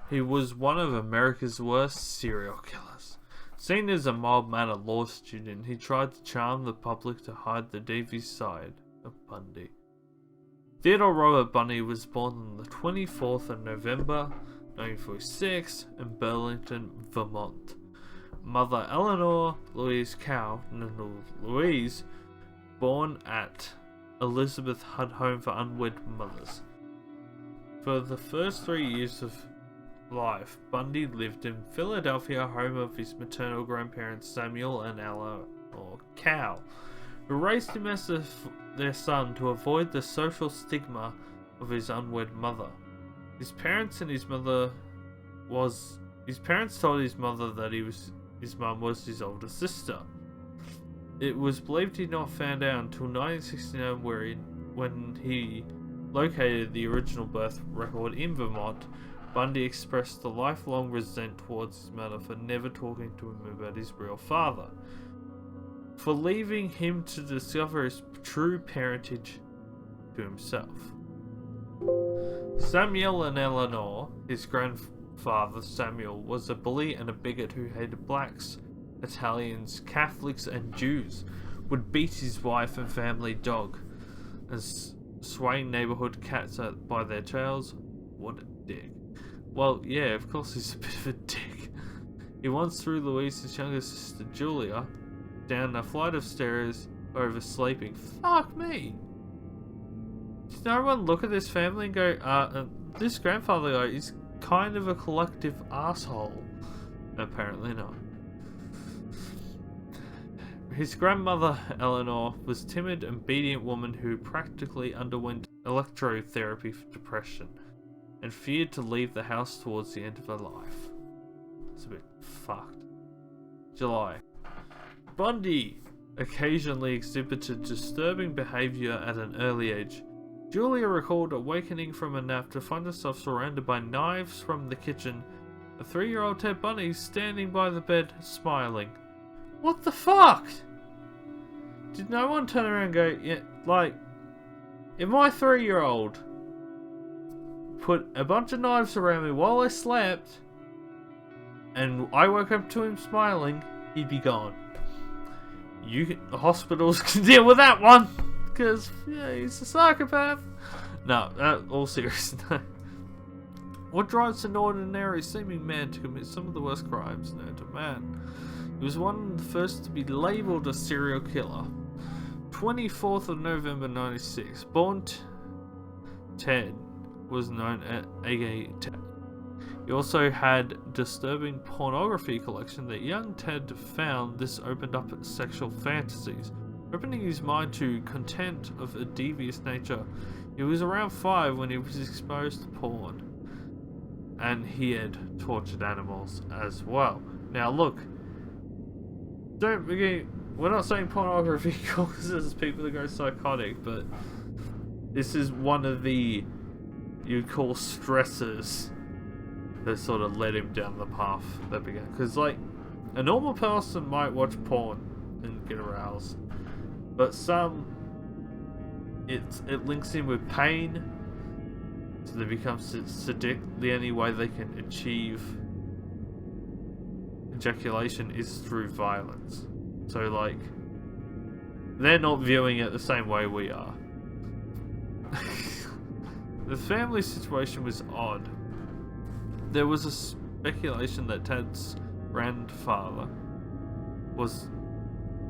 He was one of America's worst serial killers. Seen as a mild-mannered law student, he tried to charm the public to hide the devious side of Bundy. Theodore Robert Bundy was born on the 24th of November 1946 in Burlington, Vermont. Mother Eleanor Louise Cow, Louise, born at Elizabeth Hunt Home for Unwed Mothers. For the first 3 years of life, Bundy lived in Philadelphia, home of his maternal grandparents Samuel and Eleanor Cow, who raised him as their son to avoid the social stigma of his unwed mother. His parents told his mother that his mum was his older sister. It was believed he'd not found out until 1969 when he located the original birth record in Vermont. Bundy expressed a lifelong resentment towards his mother for never talking to him about his real father, for leaving him to discover his true parentage to himself. Samuel and Eleanor, his grandfather Samuel, was a bully and a bigot who hated blacks, Italians, Catholics and Jews, would beat his wife and family dog, and swaying neighborhood cats by their tails. What a dick. Well, yeah, of course he's a bit of a dick. He once threw Louise's younger sister Julia down a flight of stairs oversleeping. Fuck me! Did no one look at this family and go, this grandfather guy is kind of a collective asshole? Apparently not. His grandmother, Eleanor, was a timid, obedient woman who practically underwent electrotherapy for depression and feared to leave the house towards the end of her life. It's a bit fucked. July. Bundy occasionally exhibited disturbing behavior at an early age. Julia recalled awakening from a nap to find herself surrounded by knives from the kitchen. A 3-year-old Ted Bundy standing by the bed, smiling. What the fuck? Did no one turn around and go, yeah, like, if my 3-year-old put a bunch of knives around me while I slept, and I woke up to him smiling, he'd be gone. Hospitals can deal with that one, because yeah, he's a psychopath. No, all serious. No. What drives an ordinary seeming man to commit some of the worst crimes known to man? He was one of the first to be labelled a serial killer. 24th of November 96. Born Ted was known as aka Ted. He also had disturbing pornography collection that young Ted found. This opened up sexual fantasies, opening his mind to content of a devious nature. He was around 5 when he was exposed to porn, and he had tortured animals as well. Now look, don't forget, we're not saying pornography causes people to go psychotic, but this is one of the, you'd call, stressors that sort of led him down the path that began. Because, like, a normal person might watch porn and get aroused, but some, it links in with pain, so they become sadistic. The only way they can achieve ejaculation is through violence. So, like, they're not viewing it the same way we are. The family situation was odd. There was a speculation that Ted's grandfather was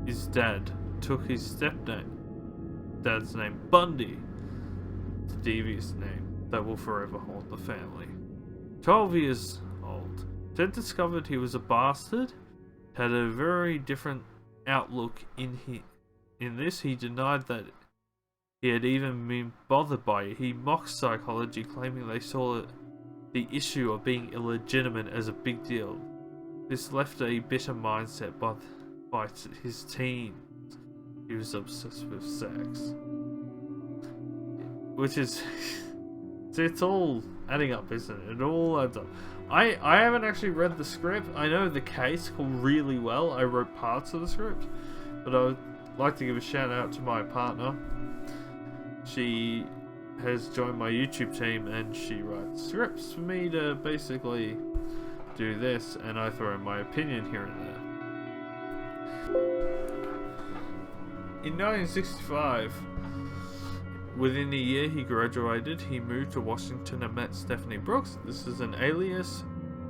his dad, took his dad's name, Bundy, the devious name that will forever haunt the family. 12 years old, Ted discovered he was a bastard, had a very different outlook in this. He denied that he had even been bothered by it. He mocked psychology, claiming they saw the issue of being illegitimate as a big deal. This left a bitter mindset by his teens. He was obsessed with sex, which is it's all adding up, isn't it? It all adds up. I haven't actually read the script. I know the case really well. I wrote parts of the script, but I would like to give a shout out to my partner. She has joined my YouTube team, and she writes scripts for me to basically do this, and I throw in my opinion here and there. In 1965, within a year he graduated, he moved to Washington and met Stephanie Brooks. This is an alias.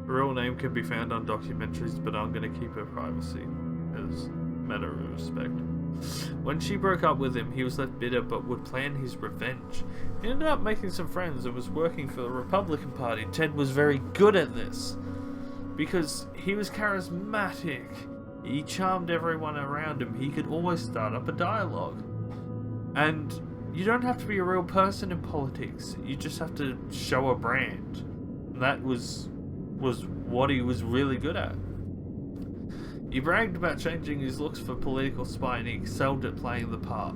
Her real name can be found on documentaries, but I'm going to keep her privacy as a matter of respect. When she broke up with him, he was left bitter but would plan his revenge. He ended up making some friends and was working for the Republican Party. Ted was very good at this because he was charismatic. He charmed everyone around him. He could always start up a dialogue. And you don't have to be a real person in politics. You just have to show a brand. And that was what he was really good at. He bragged about changing his looks for political spy, and he excelled at playing the part.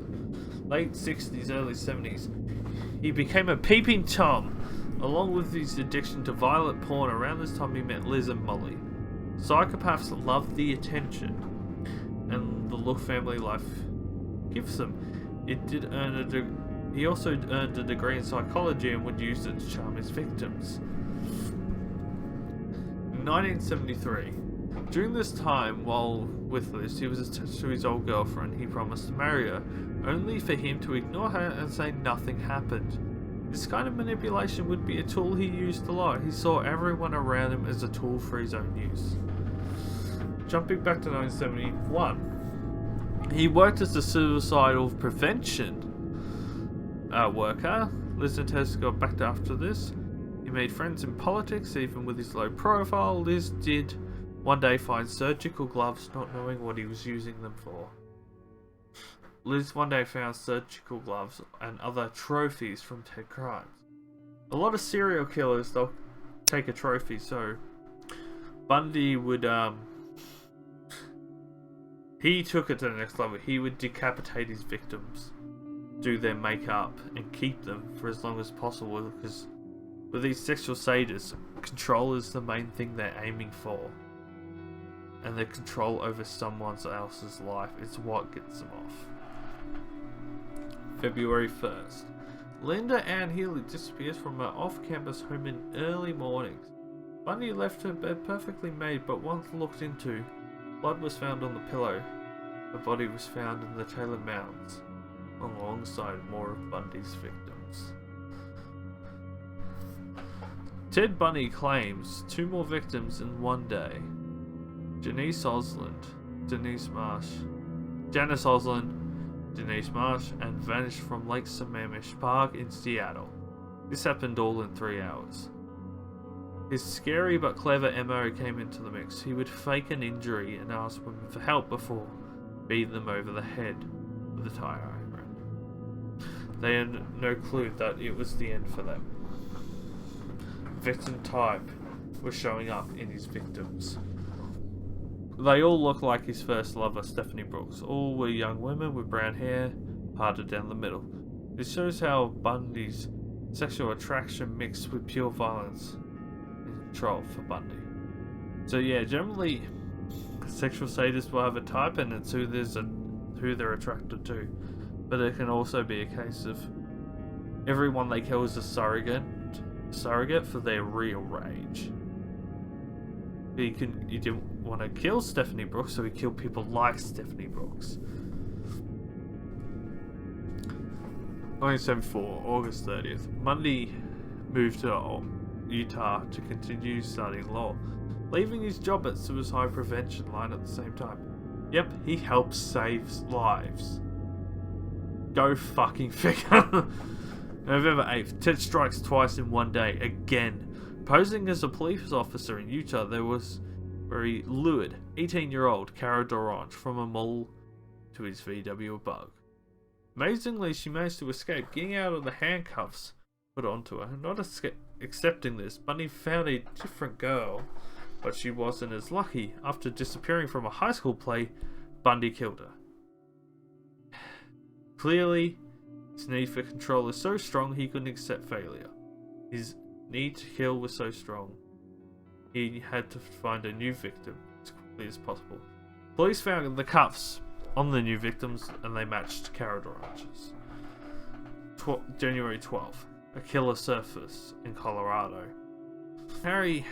Late 60s, early 70s, he became a peeping Tom. Along with his addiction to violent porn, around this time he met Liz and Molly. Psychopaths love the attention and the look family life gives them. He also earned a degree in psychology and would use it to charm his victims. In 1973, during this time, while with Liz, he was attached to his old girlfriend. He promised to marry her, only for him to ignore her and say nothing happened. This kind of manipulation would be a tool he used a lot. He saw everyone around him as a tool for his own use. Jumping back to 1971, he worked as a suicidal prevention worker. Liz and Tess got back after this. He made friends in politics, even with his low profile. Liz did one day find surgical gloves, not knowing what he was using them for. Liz one day found surgical gloves and other trophies from Ted crimes. A lot of serial killers, they'll take a trophy, so Bundy would, he took it to the next level. He would decapitate his victims, do their makeup, and keep them for as long as possible, because with these sexual sadists, control is the main thing they're aiming for. And the control over someone else's life is what gets them off. February 1st. Linda Ann Healy disappears from her off-campus home in early mornings. Bundy left her bed perfectly made, but once looked into, blood was found on the pillow. Her body was found in the Taylor Mountains, alongside more of Bundy's victims. Ted Bundy claims 2 more victims in one day. Janice Osland, Denise Marsh, and vanished from Lake Sammamish Park in Seattle. This happened all in 3 hours. His scary but clever MO came into the mix. He would fake an injury and ask women for help before beating them over the head with a tire iron. They had no clue that it was the end for them. Victim type was showing up in his victims. They all look like his first lover, Stephanie Brooks. All were young women with brown hair, parted down the middle. This shows how Bundy's sexual attraction mixed with pure violence and control for Bundy. So yeah, generally, sexual sadists will have a type, and it's who they're attracted to. But it can also be a case of everyone they kill is a surrogate for their real rage. He didn't want to kill Stephanie Brooks, so he killed people like Stephanie Brooks. 1974, August 30th. Bundy moved to Utah to continue studying law, leaving his job at suicide prevention line at the same time. Yep, he helps save lives. Go fucking figure. November 8th, Ted strikes twice in one day, again. Posing as a police officer in Utah, there was where he lured 18-year-old Cara Dorange from a mall to his VW Bug. Amazingly, she managed to escape, getting out of the handcuffs put onto her. Not accepting this, Bundy found a different girl, but she wasn't as lucky. After disappearing from a high school play, Bundy killed her. Clearly, his need for control is so strong he couldn't accept failure. His need to kill was so strong, he had to find a new victim as quickly as possible. Police found the cuffs on the new victims, and they matched Cara Dorange's. January 12th, a killer surfaced in Colorado. Harry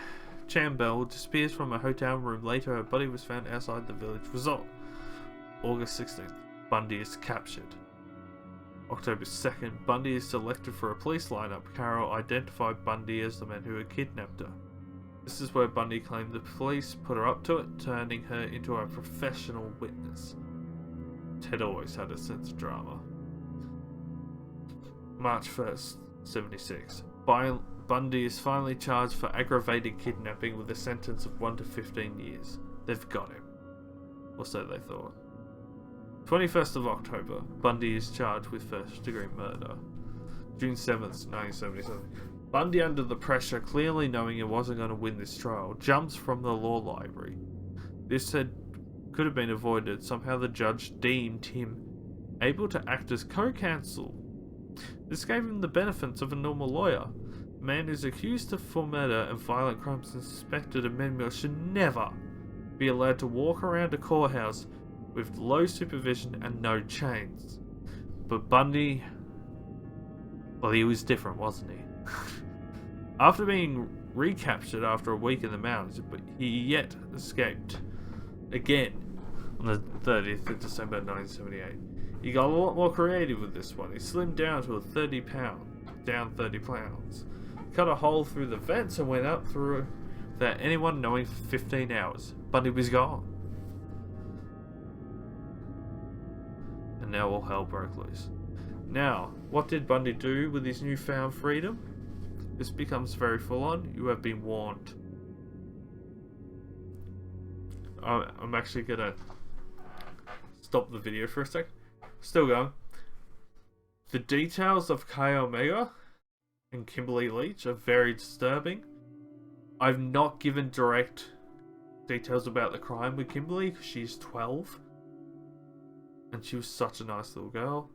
Chambell disappears from a hotel room. Later, her body was found outside the village. Result: August 16th, Bundy is captured. October 2nd, Bundy is selected for a police lineup. Carol identified Bundy as the man who had kidnapped her. This is where Bundy claimed the police put her up to it, turning her into a professional witness. Ted always had a sense of drama. March 1st, 76. Bundy is finally charged for aggravated kidnapping with a sentence of 1 to 15 years. They've got him. Or so they thought. 21st of October, Bundy is charged with first-degree murder. June 7th, 1977. Bundy, under the pressure, clearly knowing he wasn't going to win this trial, jumps from the law library. This could have been avoided. Somehow the judge deemed him able to act as co-counsel. This gave him the benefits of a normal lawyer. A man who's accused for murder and violent crimes and suspected of men should never be allowed to walk around a courthouse with low supervision and no chains. But Bundy, well, he was different, wasn't he? After being recaptured after a week in the mountains, but he yet escaped again on the 30th of December 1978. He got a lot more creative with this one. He slimmed down to 30 pounds. Cut a hole through the vents and went up through without anyone knowing for 15 hours. Bundy was gone. And now all hell broke loose. Now, what did Bundy do with his newfound freedom? This becomes very full on. You have been warned. I'm actually gonna stop the video for a sec. Still going. The details of Chi Omega and Kimberly Leach are very disturbing. I've not given direct details about the crime with Kimberly because she's 12. And she was such a nice little girl.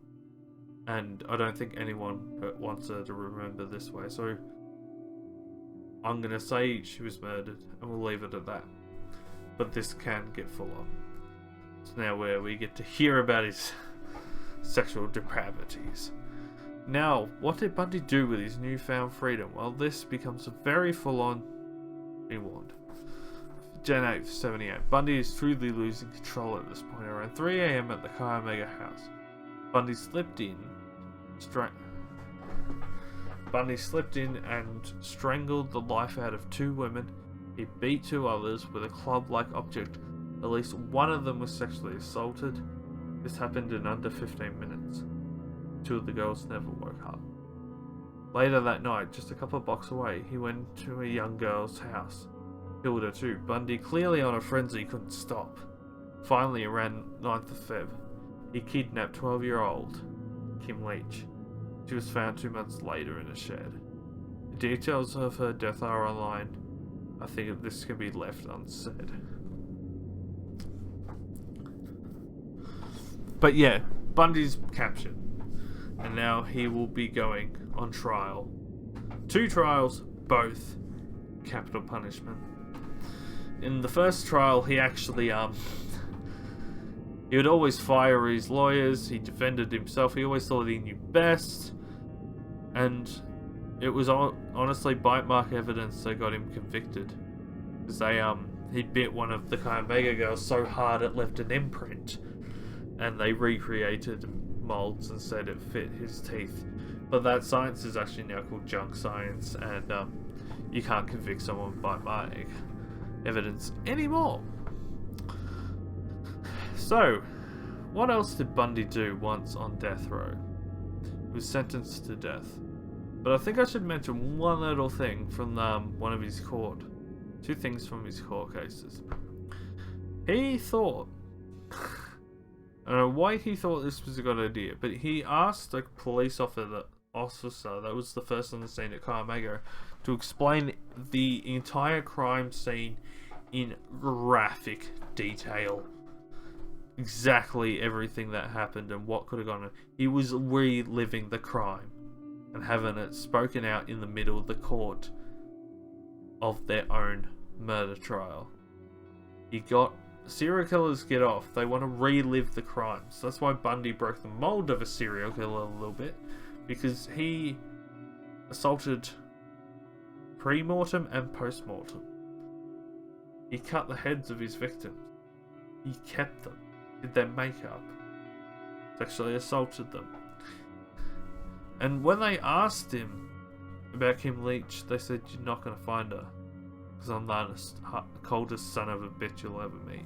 And I don't think anyone wants her to remember this way. So I'm going to say she was murdered and we'll leave it at that. But this can get full on. It's now where we get to hear about his sexual depravities. Now, what did Bundy do with his newfound freedom? Well, this becomes a very full on. Be warned. Jan 8th, 78. Bundy is truly losing control at this point. Around 3 AM at the Chi Omega house, Bundy slipped in and strangled the life out of 2 women. He beat 2 others with a club-like object. At least one of them was sexually assaulted. This happened in under 15 minutes. 2 of the girls never woke up. Later that night, just a couple of blocks away, he went to a young girl's house. Killed her too. Bundy, clearly on a frenzy, couldn't stop. Finally, around 9th of Feb, he kidnapped 12-year-old Kim Leach. She was found 2 months later in a shed. The details of her death are online. I think this can be left unsaid. But yeah, Bundy's captured. And now he will be going on trial. 2 trials, both capital punishment. In the first trial, he actually, he would always fire his lawyers, he defended himself, he always thought he knew best. And it was honestly bite mark evidence that got him convicted. Because he bit one of the Chi Omega girls so hard it left an imprint. And they recreated molds and said it fit his teeth. But that science is actually now called junk science, and you can't convict someone by mark evidence anymore. So, what else did Bundy do once on death row? He was sentenced to death. But I think I should mention one little thing from one of his 2 things from his court cases. He thought, I don't know why he thought this was a good idea, but he asked a police officer that was the first on the scene at Chi Omega to explain the entire crime scene in graphic detail. Exactly everything that happened and what could have gone on. He was reliving the crime and having it spoken out in the middle of the court of their own murder trial. He got serial killers get off. They want to relive the crimes. That's why Bundy broke the mold of a serial killer a little bit, because he assaulted pre-mortem and post-mortem. He cut the heads of his victims. He kept them, did their makeup, sexually assaulted them. And when they asked him about Kim Leach, they said, "You're not going to find her, because I'm the coldest son of a bitch you'll ever meet."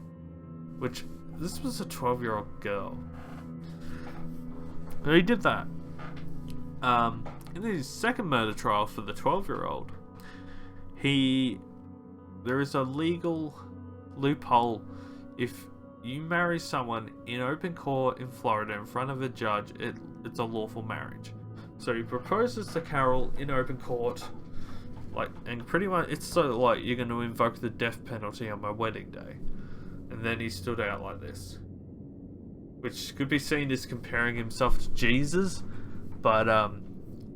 Which, this was a 12-year-old girl. And he did that. In his second murder trial for the 12-year-old, there is a legal loophole. If you marry someone in open court in Florida in front of a judge, it's a lawful marriage. So he proposes to Carol in open court, and pretty much it's so like, "You're going to invoke the death penalty on my wedding day." And then he stood out like this, which could be seen as comparing himself to Jesus, but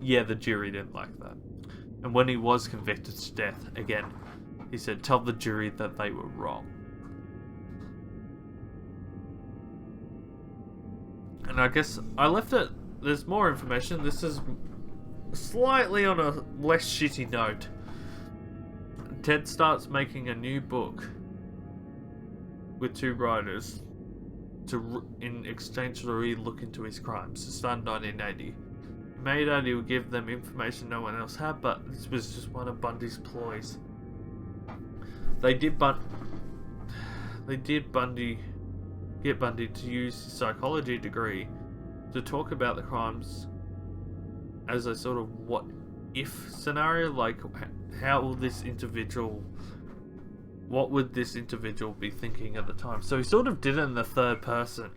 yeah, the jury didn't like that. And when he was convicted to death, again, he said, "Tell the jury that they were wrong." And I guess I left it, there's more information. This is slightly on a less shitty note. Ted starts making a new book with two writers in exchange to re-look into his crimes. It started in 1980. He made out he would give them information no one else had, but this was just one of Bundy's ploys. They did get Bundy to use his psychology degree to talk about the crimes as a sort of what-if scenario, like what would this individual be thinking at the time? So he sort of did it in the third person,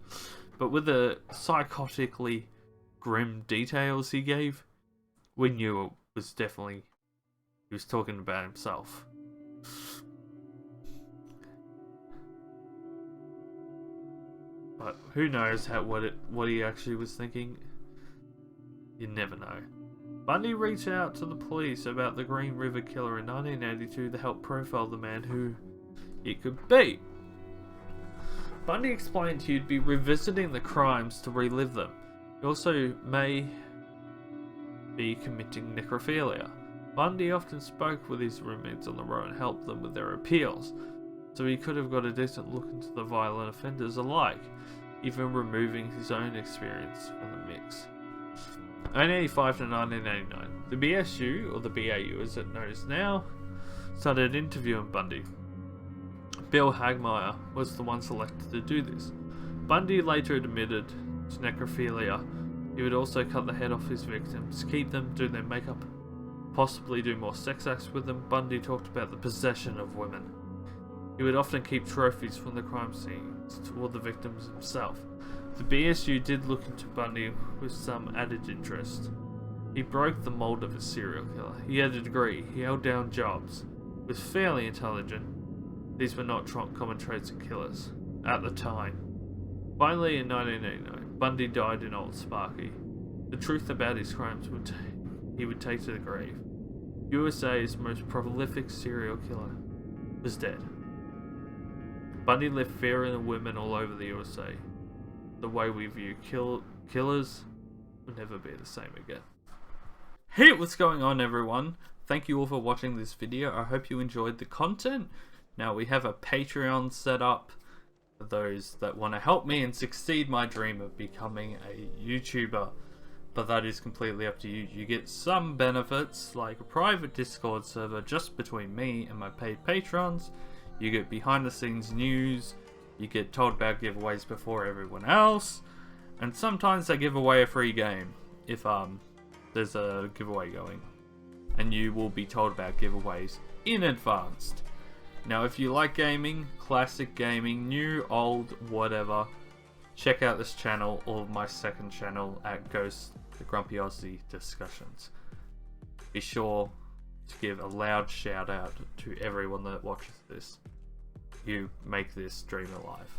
but with the psychotically grim details he gave, we knew it was definitely, he was talking about himself. But who knows what he actually was thinking? You never know. Bundy reached out to the police about the Green River Killer in 1982 to help profile the man who it could be. Bundy explained he'd be revisiting the crimes to relive them. He also may be committing necrophilia. Bundy often spoke with his roommates on the road and helped them with their appeals, so he could have got a decent look into the violent offenders alike, even removing his own experience from the mix. 1985 to 1989, the BSU, or the BAU as it knows now, started interviewing Bundy. Bill Hagmeyer was the one selected to do this. Bundy later admitted to necrophilia. He would also cut the head off his victims, keep them, do their makeup, possibly do more sex acts with them. Bundy talked about the possession of women. He would often keep trophies from the crime scenes toward the victims himself. The BSU did look into Bundy with some added interest. He broke the mold of a serial killer. He had a degree, he held down jobs, was fairly intelligent. These were not common traits of killers at the time. Finally, in 1989, Bundy died in Old Sparky. The truth about his crimes he would take to the grave. USA's most prolific serial killer was dead. Bundy left fear in the women all over the USA. The way we view killers will never be the same again. Hey, what's going on, everyone? Thank you all for watching this video. I hope you enjoyed the content. Now, we have a Patreon set up for those that want to help me and succeed my dream of becoming a YouTuber. But that is completely up to you. You get some benefits, like a private Discord server just between me and my paid patrons. You get behind the scenes news. You get told about giveaways before everyone else. And sometimes they give away a free game if there's a giveaway going. And you will be told about giveaways in advance. Now, if you like gaming, classic gaming, new, old, whatever, check out this channel or my second channel at Ghost the Grumpy Aussie Discussions. Be sure to give a loud shout out to everyone that watches this. You make this dream alive.